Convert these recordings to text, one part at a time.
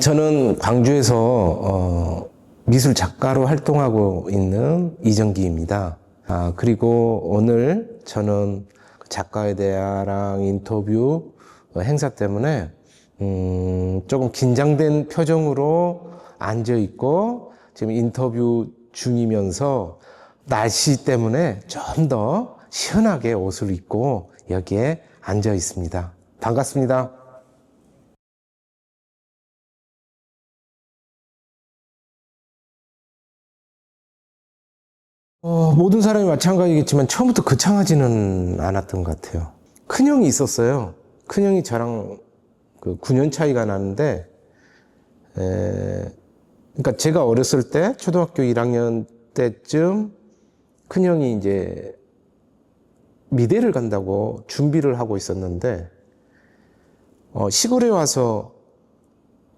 저는 광주에서 미술 작가로 활동하고 있는 이정기입니다. 그리고 오늘 저는 작가에 대한 인터뷰 행사 때문에 조금 긴장된 표정으로 앉아 있고 지금 인터뷰 중이면서 날씨 때문에 좀 더 시원하게 옷을 입고 여기에 앉아 있습니다. 반갑습니다. 모든 사람이 마찬가지겠지만 처음부터 거창하지는 않았던 것 같아요. 큰형이 있었어요. 큰형이 저랑 그 9년 차이가 나는데, 그러니까 제가 어렸을 때 초등학교 1학년 때쯤 큰형이 이제 미대를 간다고 준비를 하고 있었는데, 시골에 와서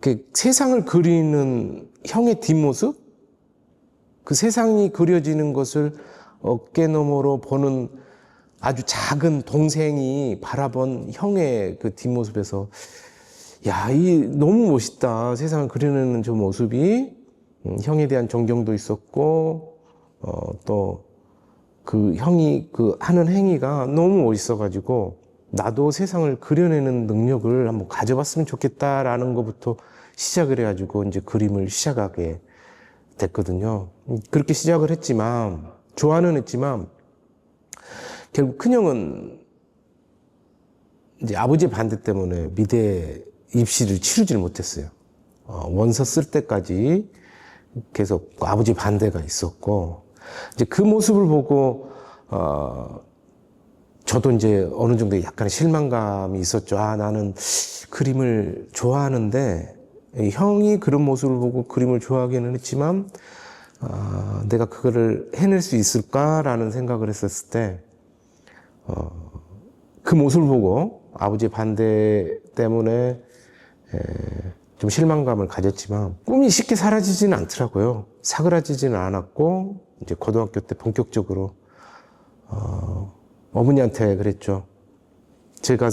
그 세상을 그리는 형의 뒷모습? 그 세상이 그려지는 것을 어깨너머로 보는 아주 작은 동생이 바라본 형의 그 뒷모습에서 야, 이 너무 멋있다. 세상을 그려내는 저 모습이 형에 대한 존경도 있었고 또 그 형이 그 하는 행위가 너무 멋있어가지고 나도 세상을 그려내는 능력을 한번 가져봤으면 좋겠다라는 것부터 시작을 해가지고 이제 그림을 시작하게 됐거든요. 그렇게 시작을 했지만, 좋아는 했지만, 결국 큰형은 이제 아버지의 반대 때문에 미대 입시를 치르지를 못했어요. 원서 쓸 때까지 계속 아버지 반대가 있었고, 이제 그 모습을 보고, 저도 이제 어느 정도 약간의 실망감이 있었죠. 나는 그림을 좋아하는데, 형이 그런 모습을 보고 그림을 좋아하기는 했지만 내가 그거를 해낼 수 있을까라는 생각을 했었을 때 그 모습을 보고 아버지의 반대 때문에 좀 실망감을 가졌지만 꿈이 쉽게 사라지지는 않더라고요. 사그라지지는 않았고 이제 고등학교 때 본격적으로 어머니한테 그랬죠. 제가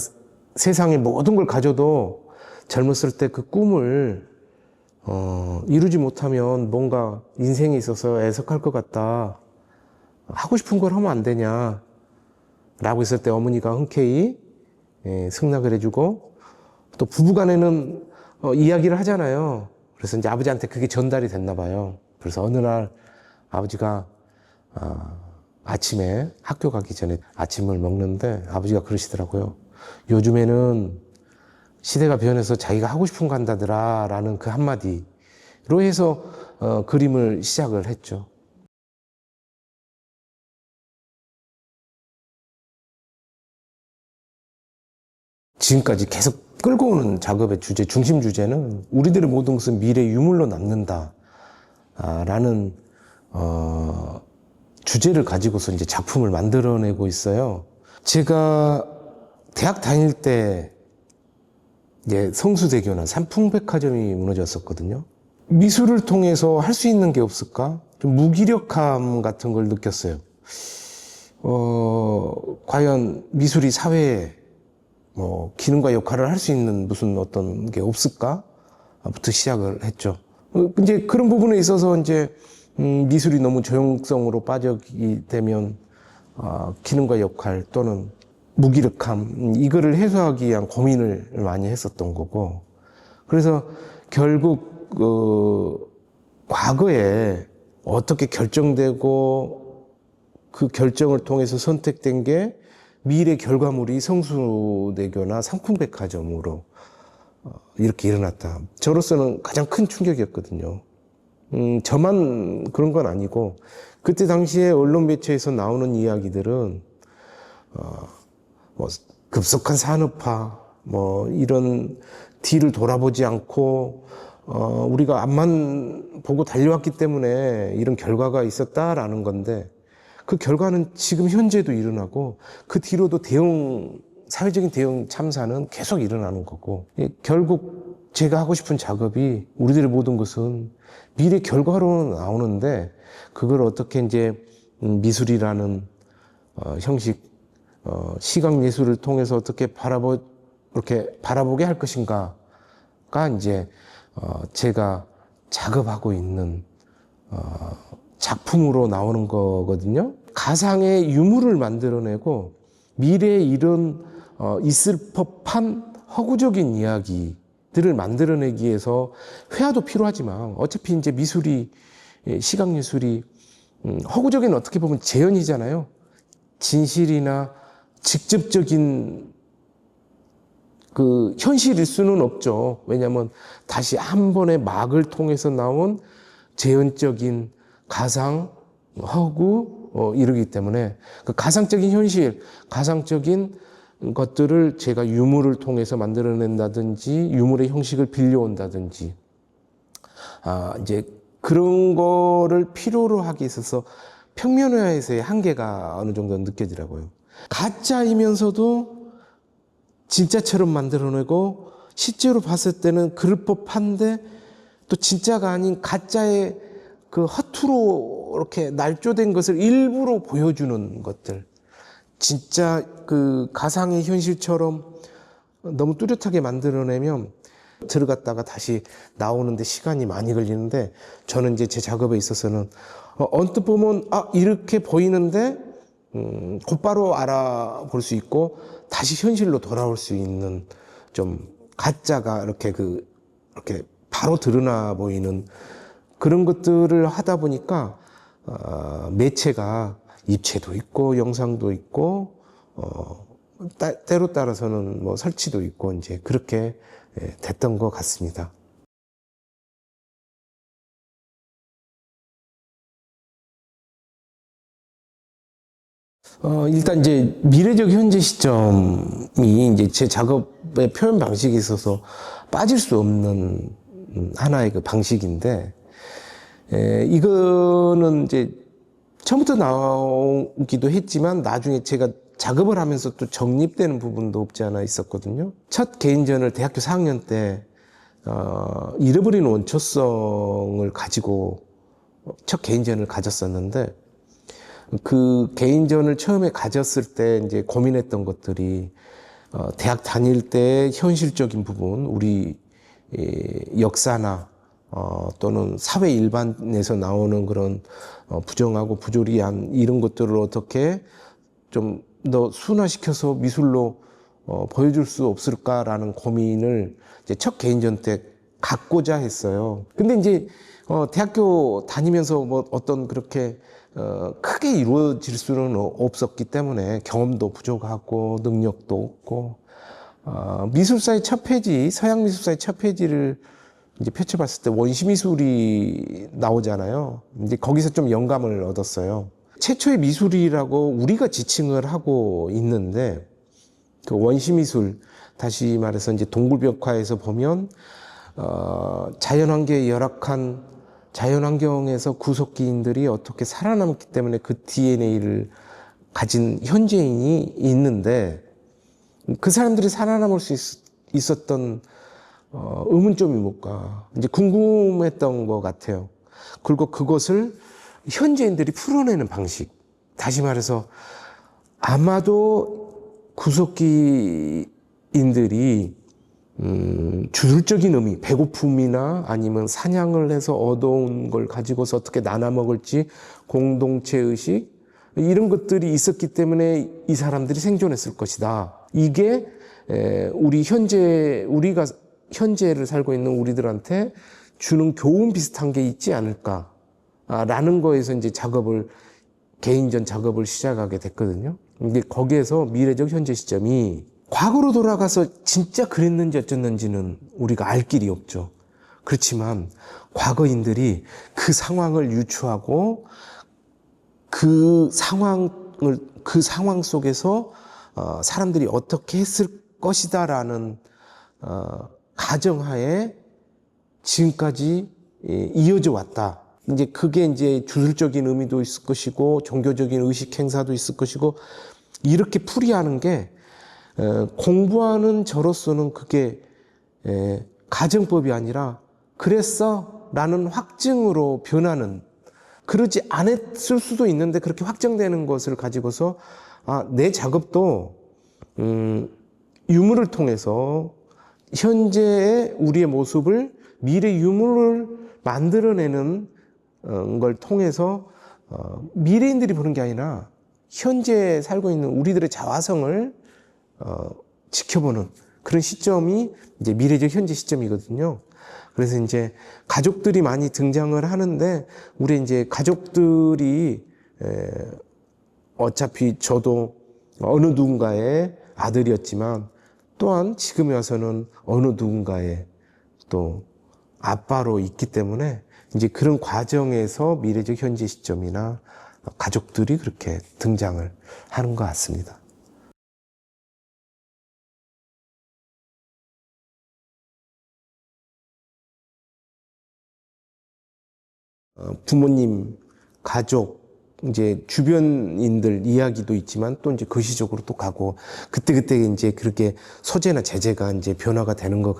세상의 모든 걸 가져도 젊었을 때 그 꿈을 이루지 못하면 뭔가 인생에 있어서 애석할 것 같다. 하고 싶은 걸 하면 안 되냐. 라고 했을 때 어머니가 흔쾌히 승낙을 해주고 또 부부간에는 이야기를 하잖아요. 그래서 이제 아버지한테 그게 전달이 됐나 봐요. 그래서 어느 날 아버지가 아침에 학교 가기 전에 아침을 먹는데 아버지가 그러시더라고요. 요즘에는 시대가 변해서 자기가 하고 싶은 거 한다더라 라는 그 한마디로 해서 그림을 시작을 했죠. 지금까지 계속 끌고 오는 작업의 주제, 중심 주제는 우리들의 모든 것은 미래 유물로 남는다 라는 주제를 가지고서 이제 작품을 만들어내고 있어요. 제가 대학 다닐 때 이제 성수대교나 삼풍백화점이 무너졌었거든요. 미술을 통해서 할 수 있는 게 없을까? 좀 무기력함 같은 걸 느꼈어요. 과연 미술이 사회에 기능과 역할을 할 수 있는 무슨 어떤 게 없을까? 부터 시작을 했죠. 이제 그런 부분에 있어서 이제 미술이 너무 조형성으로 빠지게 되면 기능과 역할 또는 무기력함 이거를 해소하기 위한 고민을 많이 했었던 거고 그래서 결국 과거에 어떻게 결정되고 그 결정을 통해서 선택된 게 미래 결과물이 성수대교나 상품백화점으로 이렇게 일어났다. 저로서는 가장 큰 충격이었거든요. 저만 그런 건 아니고 그때 당시에 언론 매체에서 나오는 이야기들은 급속한 산업화, 이런 뒤를 돌아보지 않고, 우리가 앞만 보고 달려왔기 때문에 이런 결과가 있었다라는 건데, 그 결과는 지금 현재도 일어나고, 그 뒤로도 사회적인 대응 참사는 계속 일어나는 거고, 결국 제가 하고 싶은 작업이 우리들의 모든 것은 미래 결과로 나오는데, 그걸 어떻게 이제 미술이라는 형식, 시각 예술을 통해서 어떻게 이렇게 바라보게 할 것인가가 이제 제가 작업하고 있는 작품으로 나오는 거거든요. 가상의 유물을 만들어내고 미래에 이런 있을 법한 허구적인 이야기들을 만들어내기 위해서 회화도 필요하지만 어차피 이제 미술이 시각예술이 허구적인 어떻게 보면 재현이잖아요. 진실이나 직접적인 그 현실일 수는 없죠. 왜냐하면 다시 한 번의 막을 통해서 나온 재현적인 가상, 허구 이러기 때문에 그 가상적인 현실, 가상적인 것들을 제가 유물을 통해서 만들어낸다든지 유물의 형식을 빌려온다든지 이제 그런 거를 필요로 하기 있어서 평면화에서의 한계가 어느 정도 느껴지더라고요. 가짜이면서도 진짜처럼 만들어내고 실제로 봤을 때는 그럴 법한데 또 진짜가 아닌 가짜의 그 허투루 이렇게 날조된 것을 일부러 보여주는 것들. 진짜 그 가상의 현실처럼 너무 뚜렷하게 만들어내면 들어갔다가 다시 나오는데 시간이 많이 걸리는데 저는 이제 제 작업에 있어서는 언뜻 보면 이렇게 보이는데 곧바로 알아볼 수 있고 다시 현실로 돌아올 수 있는 좀 가짜가 이렇게 이렇게 바로 드러나 보이는 그런 것들을 하다 보니까 매체가 입체도 있고 영상도 있고 때로 따라서는 뭐 설치도 있고 이제 그렇게 됐던 것 같습니다. 일단 이제 미래적 현재 시점이 이제 제 작업의 표현 방식에 있어서 빠질 수 없는 하나의 그 방식인데, 이거는 이제 처음부터 나오기도 했지만 나중에 제가 작업을 하면서 또 정립되는 부분도 없지 않아 있었거든요. 첫 개인전을 대학교 4학년 때, 잃어버린 원초성을 가지고 첫 개인전을 가졌었는데, 그 개인전을 처음에 가졌을 때 이제 고민했던 것들이 대학 다닐 때 현실적인 부분, 우리 역사나 또는 사회 일반에서 나오는 그런 부정하고 부조리한 이런 것들을 어떻게 좀 더 순화시켜서 미술로 보여줄 수 없을까라는 고민을 이제 첫 개인전 때 갖고자 했어요. 근데 이제 대학교 다니면서 뭐 어떤 그렇게 크게 이루어질 수는 없었기 때문에 경험도 부족하고 능력도 없고 미술사의 첫 페이지, 서양 미술사의 첫 페이지를 이제 펼쳐봤을 때 원시미술이 나오잖아요. 이제 거기서 좀 영감을 얻었어요. 최초의 미술이라고 우리가 지칭을 하고 있는데 그 원시미술, 다시 말해서 이제 동굴벽화에서 보면 자연환경에 열악한 자연환경에서 구석기인들이 어떻게 살아남기 때문에 그 DNA를 가진 현재인이 있는데 그 사람들이 살아남을 수 있었던 의문점이 뭘까 이제 궁금했던 것 같아요. 그리고 그것을 현지인들이 풀어내는 방식, 다시 말해서 아마도 구석기인들이 주술적인 의미, 배고픔이나 아니면 사냥을 해서 얻어온 걸 가지고서 어떻게 나눠 먹을지 공동체 의식 이런 것들이 있었기 때문에 이 사람들이 생존했을 것이다. 이게 우리가 현재를 살고 있는 우리들한테 주는 교훈 비슷한 게 있지 않을까라는 거에서 이제 개인전 작업을 시작하게 됐거든요. 근데 거기에서 미래적 현재 시점이 과거로 돌아가서 진짜 그랬는지 어쨌는지는 우리가 알 길이 없죠. 그렇지만 과거인들이 그 상황을 유추하고 그 상황 속에서 사람들이 어떻게 했을 것이다라는 가정하에 지금까지 이어져 왔다. 이제 그게 이제 주술적인 의미도 있을 것이고 종교적인 의식 행사도 있을 것이고 이렇게 풀이하는 게 공부하는 저로서는 그게 가정법이 아니라 그랬어 라는 확증으로 변하는, 그러지 않았을 수도 있는데 그렇게 확정되는 것을 가지고서 내 작업도 유물을 통해서 현재의 우리의 모습을 미래 유물을 만들어내는 걸 통해서 미래인들이 보는 게 아니라 현재 살고 있는 우리들의 자화성을 지켜보는 그런 시점이 이제 미래적 현재 시점이거든요. 그래서 이제 가족들이 많이 등장을 하는데, 우리 이제 가족들이 어차피 저도 어느 누군가의 아들이었지만, 또한 지금에 와서는 어느 누군가의 또 아빠로 있기 때문에, 이제 그런 과정에서 미래적 현재 시점이나 가족들이 그렇게 등장을 하는 것 같습니다. 부모님, 가족, 이제 주변인들 이야기도 있지만 또 이제 거시적으로 또 가고, 그때그때 이제 그렇게 소재나 제재가 이제 변화가 되는 것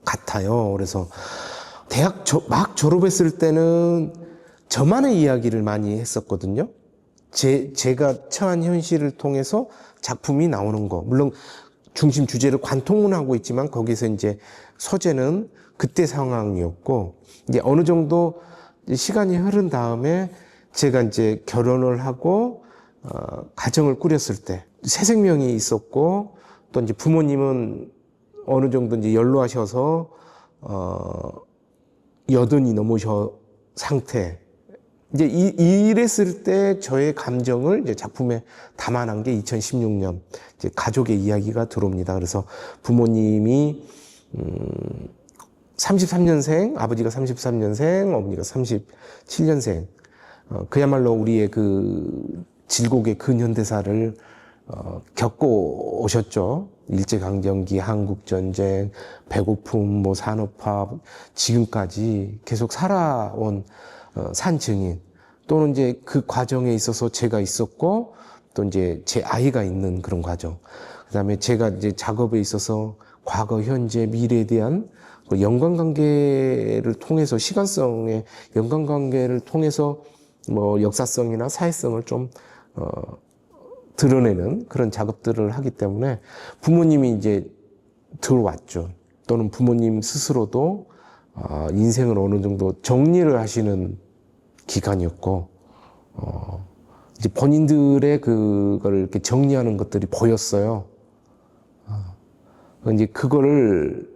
같아요. 그래서 대학 막 졸업했을 때는 저만의 이야기를 많이 했었거든요. 제가 처한 현실을 통해서 작품이 나오는 거. 물론 중심 주제를 관통은 하고 있지만 거기서 이제 소재는 그때 상황이었고, 이제 어느 정도 시간이 흐른 다음에 제가 이제 결혼을 하고 가정을 꾸렸을 때 새 생명이 있었고, 또 이제 부모님은 어느 정도 이제 연로하셔서 여든이 넘으셔 상태. 이제 이랬을 때 저의 감정을 이제 작품에 담아낸 게 2016년 이제 가족의 이야기가 들어옵니다. 그래서 부모님이 33년생, 아버지가 33년생, 어머니가 37년생. 그야말로 우리의 그 질곡의 근현대사를 겪고 오셨죠. 일제강점기, 한국전쟁, 배고픔, 뭐 산업화, 지금까지 계속 살아온 산 증인, 또는 이제 그 과정에 있어서 제가 있었고, 또 이제 제 아이가 있는 그런 과정. 그 다음에 제가 이제 작업에 있어서 과거, 현재, 미래에 대한 연관관계를 통해서, 시간성의 연관관계를 통해서 뭐 역사성이나 사회성을 좀 드러내는 그런 작업들을 하기 때문에 부모님이 이제 들어왔죠. 또는 부모님 스스로도 인생을 어느 정도 정리를 하시는 기간이었고, 이제 본인들의 그걸 이렇게 정리하는 것들이 보였어요. 이제 그거를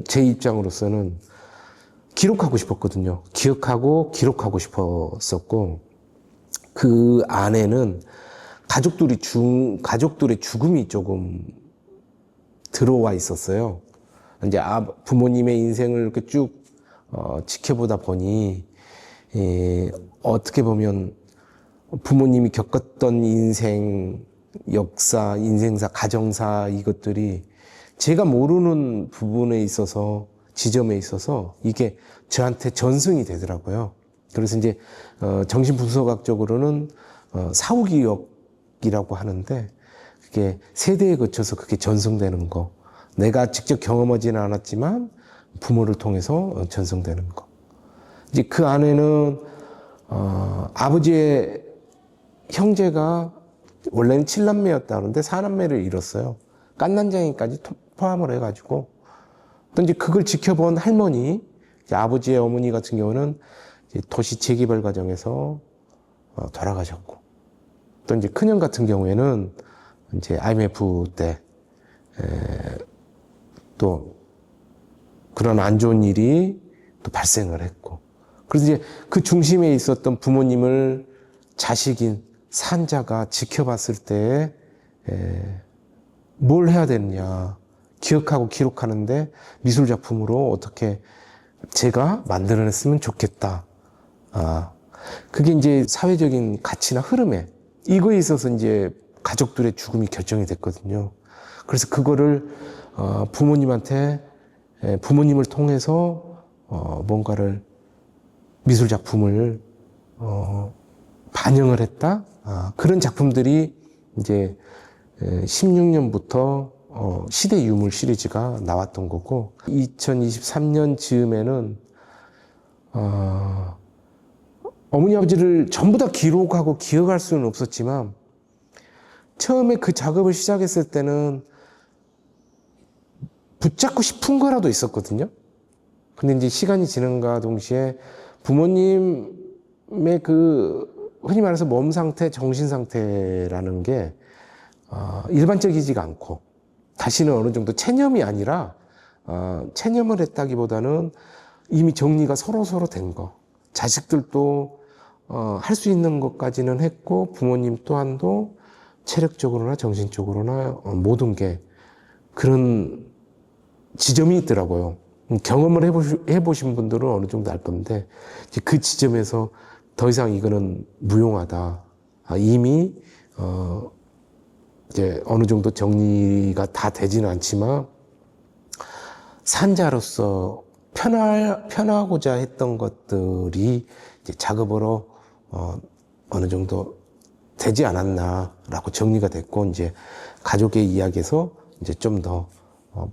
제 입장으로서는 기록하고 싶었거든요. 기억하고 기록하고 싶었었고, 그 안에는 가족들의 죽음이 조금 들어와 있었어요. 이제 부모님의 인생을 이렇게 쭉 지켜보다 보니, 어떻게 보면 부모님이 겪었던 인생, 역사, 인생사, 가정사, 이것들이 제가 모르는 부분에 있어서, 지점에 있어서 이게 저한테 전승이 되더라고요. 그래서 이제 정신분석학적으로는 사후기억이라고 하는데, 그게 세대에 거쳐서 그게 전승되는 거. 내가 직접 경험하지는 않았지만 부모를 통해서 전승되는 거. 이제 그 안에는 아버지의 형제가 원래는 7남매였다는데 4남매를 잃었어요. 깐난장이까지 포함을 해가지고, 또 이제 그걸 지켜본 할머니, 아버지의 어머니 같은 경우는 이제 도시 재개발 과정에서 돌아가셨고, 또 이제 큰형 같은 경우에는 이제 IMF 때 또 그런 안 좋은 일이 또 발생을 했고, 그래서 이제 그 중심에 있었던 부모님을 자식인 산자가 지켜봤을 때 뭘 해야 되느냐, 기억하고 기록하는데 미술 작품으로 어떻게 제가 만들어냈으면 좋겠다. 그게 이제 사회적인 가치나 흐름에, 이거에 있어서 이제 가족들의 죽음이 결정이 됐거든요. 그래서 그거를 부모님한테, 부모님을 통해서 뭔가를, 미술 작품을 반영을 했다. 그런 작품들이 이제 16년부터 시대 유물 시리즈가 나왔던 거고, 2023년 즈음에는 어머니 아버지를 전부 다 기록하고 기억할 수는 없었지만, 처음에 그 작업을 시작했을 때는 붙잡고 싶은 거라도 있었거든요. 근데 이제 시간이 지는가 동시에 부모님의 그 흔히 말해서 몸 상태, 정신 상태라는 게 일반적이지가 않고 다시는 어느 정도 체념이 아니라 체념을 했다기보다는 이미 정리가 서로 된 거. 자식들도 할 수 있는 것까지는 했고 부모님 또한도 체력적으로나 정신적으로나 모든 게 그런 지점이 있더라고요. 경험을 해보신 분들은 어느 정도 알 건데 그 지점에서 더 이상 이거는 무용하다. 이미 이제 어느 정도 정리가 다 되지는 않지만 산자로서 편하고자 했던 것들이 이제 작업으로 어느 정도 되지 않았나라고 정리가 됐고 이제 가족의 이야기에서 이제 좀 더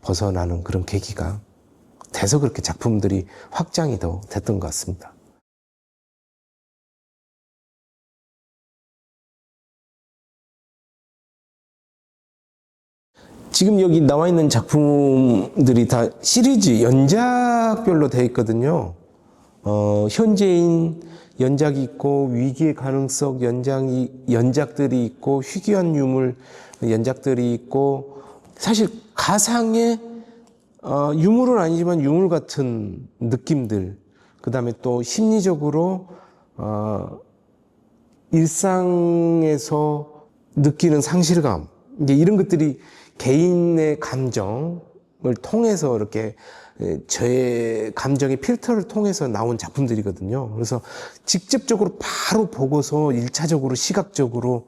벗어나는 그런 계기가 돼서 그렇게 작품들이 확장이 더 됐던 것 같습니다. 지금 여기 나와 있는 작품들이 다 시리즈 연작별로 되어 있거든요. 현재인 연작이 있고 위기의 가능성 연작들이 있고 희귀한 유물 연작들이 있고 사실 가상의 유물은 아니지만 유물 같은 느낌들 그 다음에 또 심리적으로 일상에서 느끼는 상실감 이제 이런 것들이 개인의 감정을 통해서 이렇게 저의 감정의 필터를 통해서 나온 작품들이거든요. 그래서 직접적으로 바로 보고서 일차적으로 시각적으로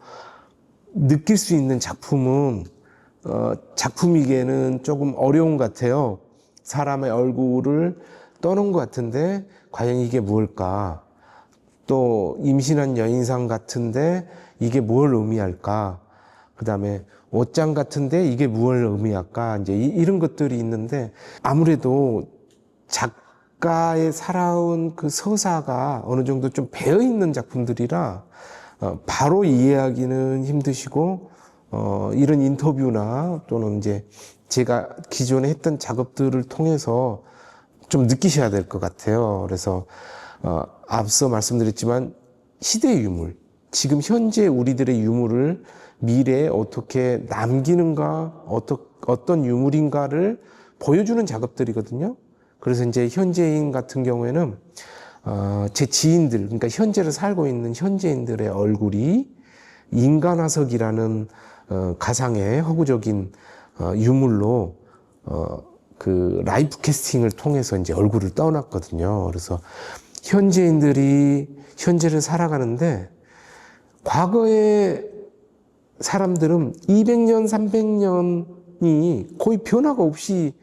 느낄 수 있는 작품은 작품이기에는 조금 어려운 것 같아요. 사람의 얼굴을 떠놓은 것 같은데 과연 이게 무엇일까? 또 임신한 여인상 같은데 이게 뭘 의미할까? 그 다음에 옷장 같은데 이게 무엇을 의미할까? 이제 이런 것들이 있는데 아무래도 작가의 살아온 그 서사가 어느 정도 좀 배어 있는 작품들이라 바로 이해하기는 힘드시고 이런 인터뷰나 또는 이제 제가 기존에 했던 작업들을 통해서 좀 느끼셔야 될 것 같아요. 그래서 앞서 말씀드렸지만 시대의 유물, 지금 현재 우리들의 유물을 미래에 어떻게 남기는가, 어떤 유물인가를 보여주는 작업들이거든요. 그래서 이제 현재인 같은 경우에는 제 지인들, 그러니까 현재를 살고 있는 현재인들의 얼굴이 인간화석이라는 가상의 허구적인 유물로 그 라이프 캐스팅을 통해서 이제 얼굴을 떠났거든요. 그래서 현재인들이 현재를 살아가는데 과거의 사람들은 200년, 300년이 거의 변화가 없이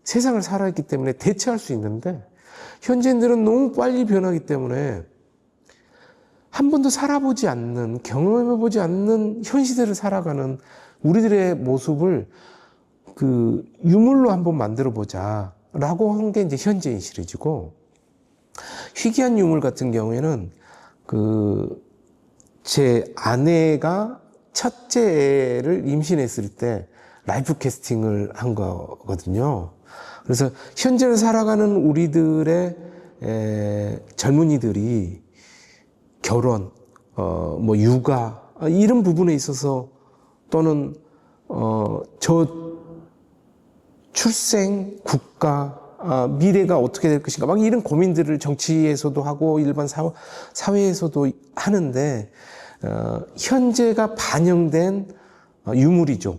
세상을 살아있기 때문에 대체할 수 있는데 현재인들은 너무 빨리 변하기 때문에 한 번도 살아보지 않는, 경험해보지 않는 현 시대를 살아가는 우리들의 모습을 그 유물로 한번 만들어보자 라고 한 게 이제 현재인 시리즈고, 희귀한 유물 같은 경우에는 제 아내가 첫째 애를 임신했을 때 라이프 캐스팅을 한 거거든요. 그래서 현재를 살아가는 우리들의 젊은이들이 결혼, 뭐 육아 이런 부분에 있어서 또는 출생, 국가, 미래가 어떻게 될 것인가 막 이런 고민들을 정치에서도 하고 일반 사회에서도 하는데 현재가 반영된 유물이죠.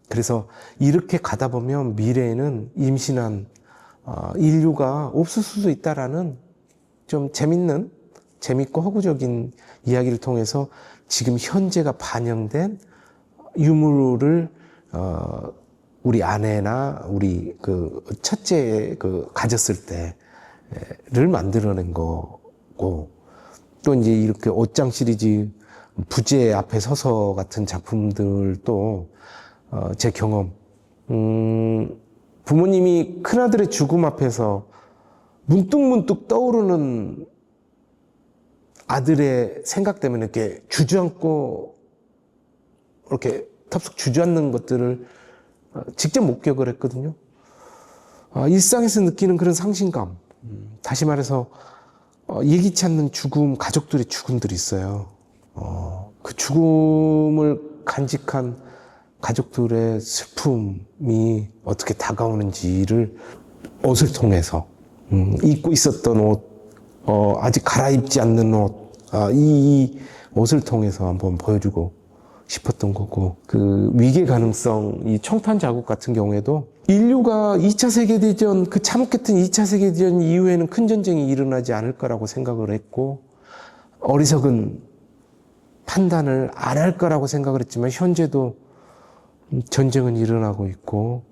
그래서 이렇게 가다 보면 미래에는 임신한 인류가 없을 수도 있다라는 좀 재밌고 허구적인 이야기를 통해서 지금 현재가 반영된 유물을 우리 아내나 우리 그 첫째 가졌을 때를 만들어낸 거고, 또 이제 이렇게 옷장 시리즈 부재 앞에 서서 같은 작품들도 제 경험, 부모님이 큰아들의 죽음 앞에서 문득문득 떠오르는 아들의 생각 때문에 이렇게 주저앉고 이렇게 탑석 주저앉는 것들을 직접 목격을 했거든요. 일상에서 느끼는 그런 상실감, 다시 말해서 예기치 않는 죽음, 가족들의 죽음들이 있어요. 그 죽음을 간직한 가족들의 슬픔이 어떻게 다가오는지를 옷을 통해서 입고 있었던 옷, 아직 갈아입지 않는 옷, 이 옷을 통해서 한번 보여주고 싶었던 거고, 그 위계 가능성, 이 총탄 자국 같은 경우에도 인류가 2차 세계대전, 그 참혹했던 2차 세계대전 이후에는 큰 전쟁이 일어나지 않을 거라고 생각을 했고, 어리석은 판단을 안 할 거라고 생각을 했지만, 현재도 전쟁은 일어나고 있고,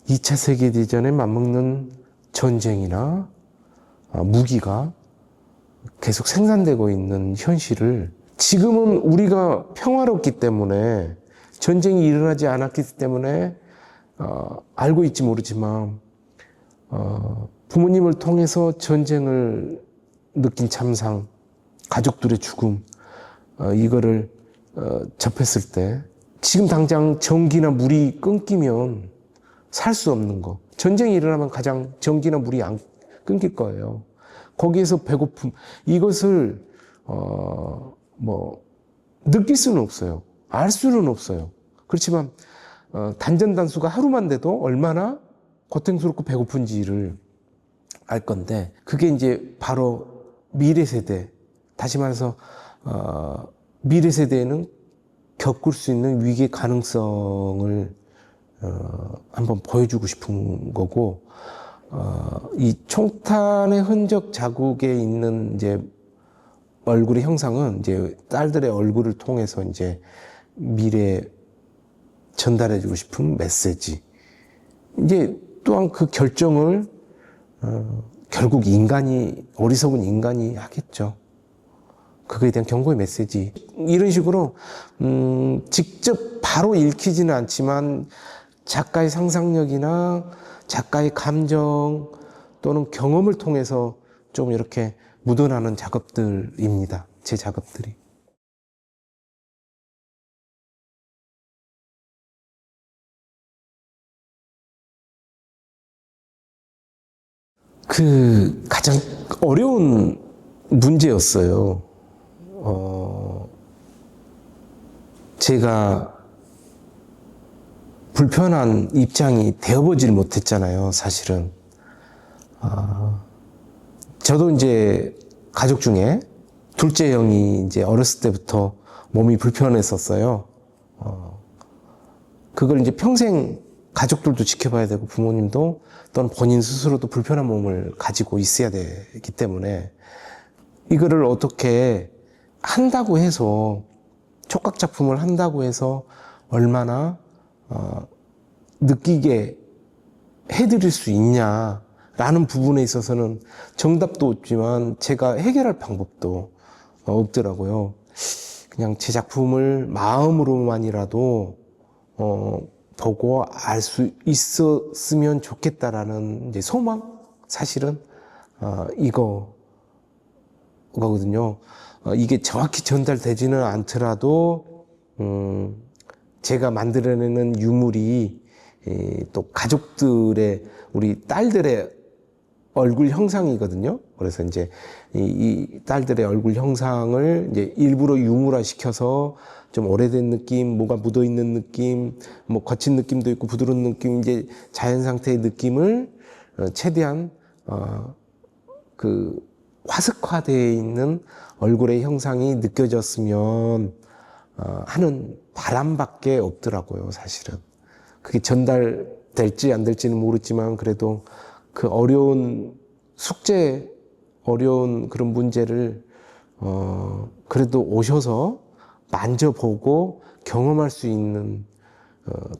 2차 세계대전에 맞먹는 전쟁이나 무기가 계속 생산되고 있는 현실을 지금은 우리가 평화롭기 때문에, 전쟁이 일어나지 않았기 때문에 알고 있지 모르지만 부모님을 통해서 전쟁을 느낀 참상, 가족들의 죽음, 이거를 접했을 때 지금 당장 전기나 물이 끊기면 살 수 없는 거, 전쟁이 일어나면 가장 전기나 물이 안 끊길 거예요. 거기에서 배고픔, 이것을 느낄 수는 없어요. 알 수는 없어요. 그렇지만 단전단수가 하루만 돼도 얼마나 고통스럽고 배고픈지를 알 건데, 그게 이제 바로 미래 세대, 다시 말해서 미래 세대에는 겪을 수 있는 위기 가능성을 한번 보여주고 싶은 거고, 이 총탄의 흔적 자국에 있는 이제 얼굴의 형상은 이제 딸들의 얼굴을 통해서 이제 미래에 전달해주고 싶은 메시지. 이제 또한 그 결정을 결국 어리석은 인간이 하겠죠. 그거에 대한 경고의 메시지. 이런 식으로 직접 바로 읽히지는 않지만 작가의 상상력이나 작가의 감정 또는 경험을 통해서 좀 이렇게 묻어나는 작업들입니다. 제 작업들이. 그 가장 어려운 문제였어요. 제가 불편한 입장이 되어보질 못했잖아요, 사실은. 저도 이제 가족 중에 둘째 형이 이제 어렸을 때부터 몸이 불편했었어요. 그걸 이제 평생 가족들도 지켜봐야 되고 부모님도 또는 본인 스스로도 불편한 몸을 가지고 있어야 되기 때문에, 이거를 어떻게 한다고 해서, 촉각 작품을 한다고 해서 얼마나 느끼게 해드릴 수 있냐라는 부분에 있어서는 정답도 없지만 제가 해결할 방법도 없더라고요. 그냥 제 작품을 마음으로만이라도 보고 알 수 있었으면 좋겠다라는 이제 소망, 사실은 이거거든요. 이게 정확히 전달되지는 않더라도 제가 만들어내는 유물이 또 가족들의, 우리 딸들의 얼굴 형상이거든요. 그래서 이제 이 딸들의 얼굴 형상을 이제 일부러 유물화 시켜서 좀 오래된 느낌, 뭐가 묻어 있는 느낌, 뭐 거친 느낌도 있고 부드러운 느낌, 이제 자연 상태의 느낌을 최대한 그 화석화되어 있는 얼굴의 형상이 느껴졌으면 하는 바람밖에 없더라고요, 사실은. 그게 전달될지 안 될지는 모르지만 그래도 그 어려운 숙제, 어려운 그런 문제를 그래도 오셔서 만져보고 경험할 수 있는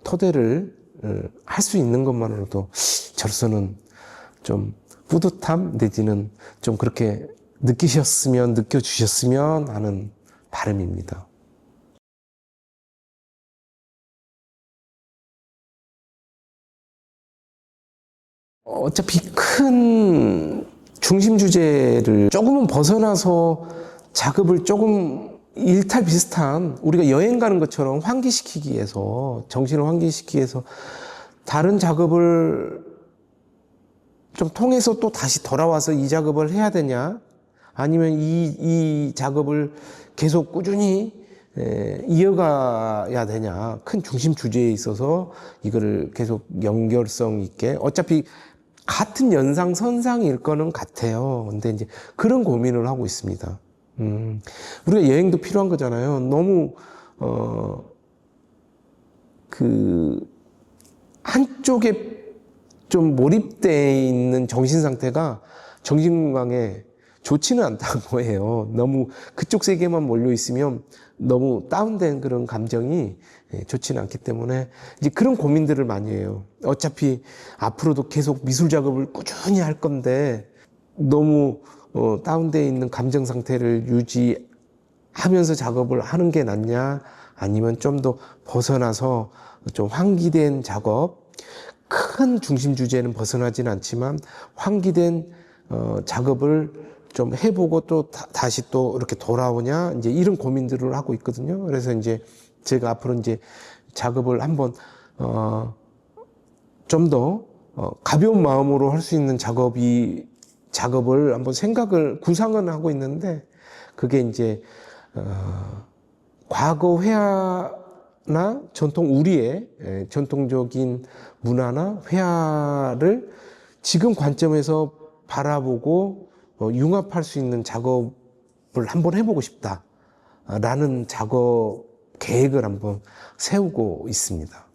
토대를 할 수 있는 것만으로도 저로서는 좀 뿌듯함 내지는 좀 그렇게 느껴주셨으면 하는 바람입니다. 어차피 큰 중심 주제를 조금은 벗어나서 작업을 조금 일탈 비슷한, 우리가 여행 가는 것처럼 환기시키기 위해서, 정신을 환기시키기 위해서 다른 작업을 좀 통해서 또 다시 돌아와서 이 작업을 해야 되냐? 아니면 이 작업을 계속 꾸준히 이어가야 되냐? 큰 중심 주제에 있어서 이거를 계속 연결성 있게 어차피 같은 연상선상일 거는 같아요. 근데 이제 그런 고민을 하고 있습니다. 우리가 여행도 필요한 거잖아요. 너무, 한쪽에 좀 몰입되어 있는 정신 상태가 정신 건강에 좋지는 않다고 해요. 너무 그쪽 세계만 몰려 있으면 너무 다운된 그런 감정이 좋지는 않기 때문에 이제 그런 고민들을 많이 해요. 어차피 앞으로도 계속 미술 작업을 꾸준히 할 건데 너무 다운되어 있는 감정 상태를 유지하면서 작업을 하는 게 낫냐, 아니면 좀 더 벗어나서 좀 환기된 작업, 큰 중심 주제는 벗어나진 않지만 환기된 작업을 좀 해보고 또 다시 또 이렇게 돌아오냐, 이제 이런 고민들을 하고 있거든요. 그래서 이제 제가 앞으로 이제 작업을 한번 좀 더 가벼운 마음으로 할 수 있는 작업을 한번 구상은 하고 있는데, 그게 이제 과거 회화나 우리의 전통적인 문화나 회화를 지금 관점에서 바라보고 융합할 수 있는 작업을 한번 해보고 싶다라는 작업 계획을 한번 세우고 있습니다.